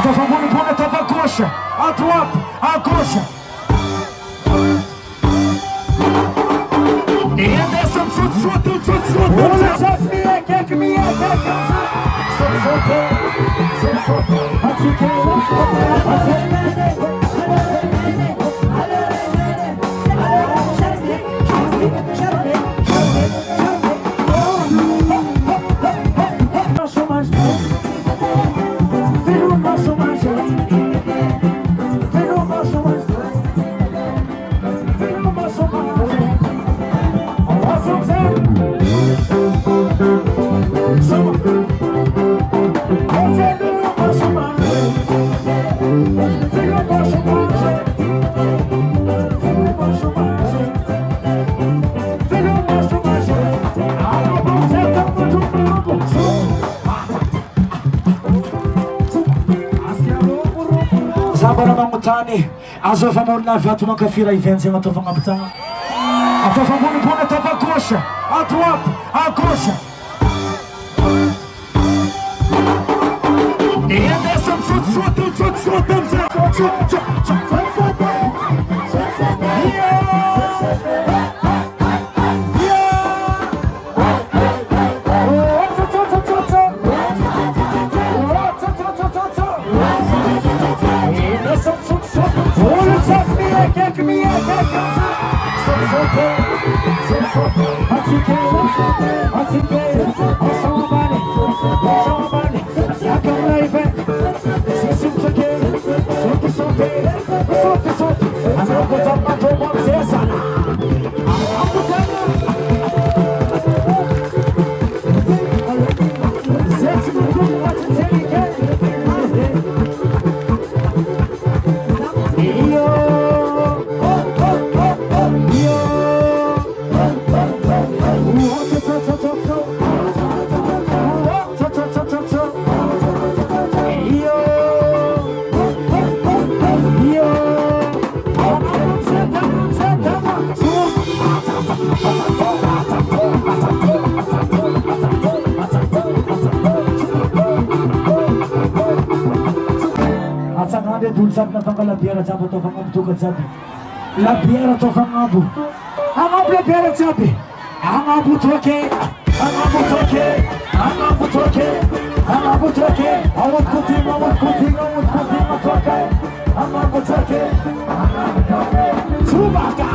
Atafambony pony atava gauche, à droite, à gauche. E adesso Azova morna viatu mankafira ivenze matova ngabutanga. Atafambony pony atava gauche, à droite, à gauche. E adesso dulzap na tanggal labiera jabu to fangab to kadzabi labiera to fangabu angabu labiera jabi angabu toke awat kuti matoke angabu toke subaka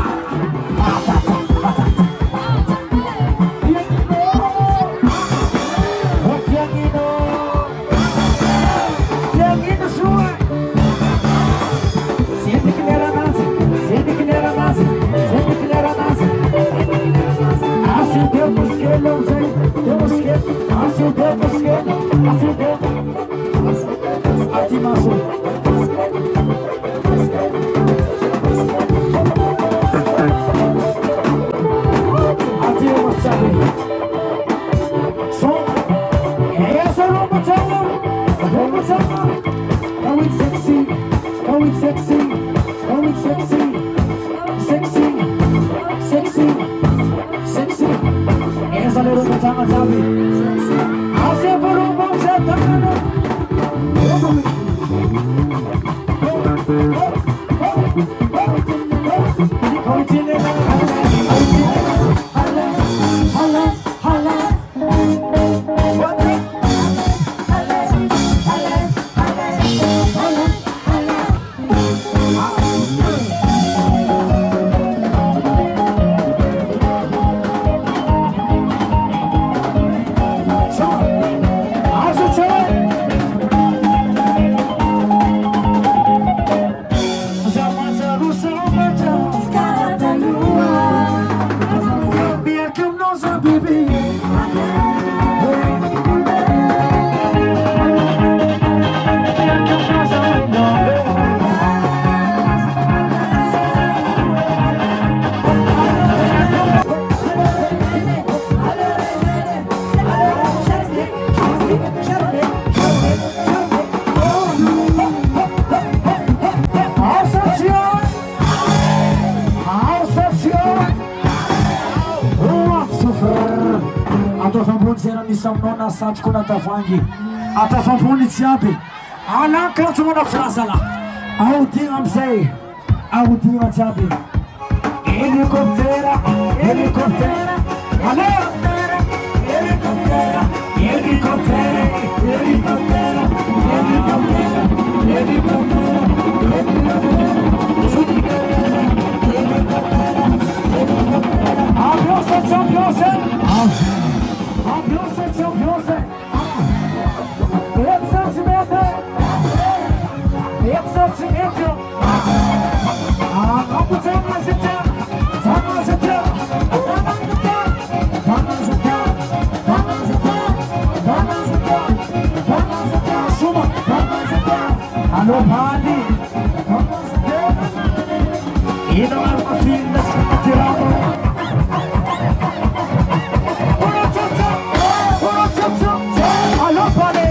atafambony zay raha misy aminao na satroko na tavangy atafambony jiaby Anak ka cuma nak frasa lah. Aku tinggal say, aku tinggal cabi. Helikoptera, helikoptera, halo. Helikoptera, helikoptera, helikoptera, helikoptera, helikoptera, helikoptera. Ambiance, ambiance, ambiance, ambiance. Halo Bali, ini adalah film sejarah. Halo Bali.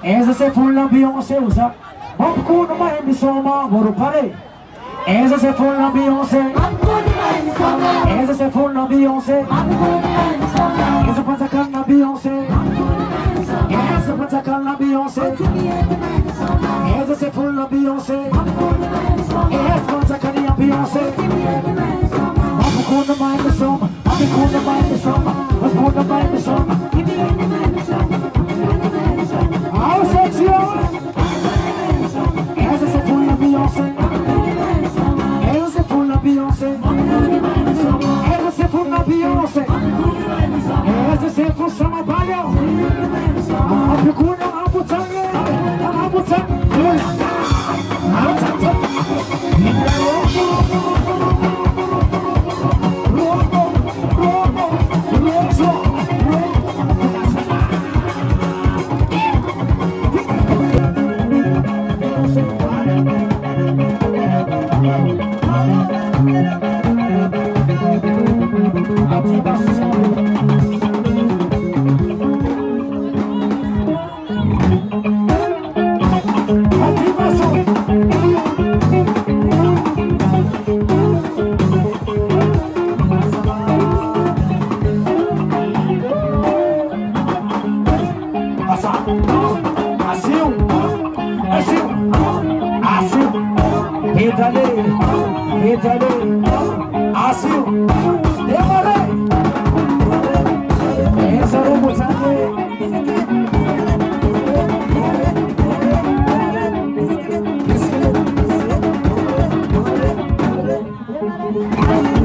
Essa se for lambião você usa. Vamos com uma emissão, bora pare. Essa se for lambião você. Essa se for lambião você. Essa passa com lambião você. Essa passa com lambião você. Essa se for lambião você. Essa passa com lambião você. Vamos com uma emissão. Vamos com uma emissão. Vamos com uma emissão. Essa se for na Beyoncé. Essa se for na Beyoncé. Essa se for na Beyoncé. Essa se for sama balio. Abu kuna abu tange. Abu tange. Thank you.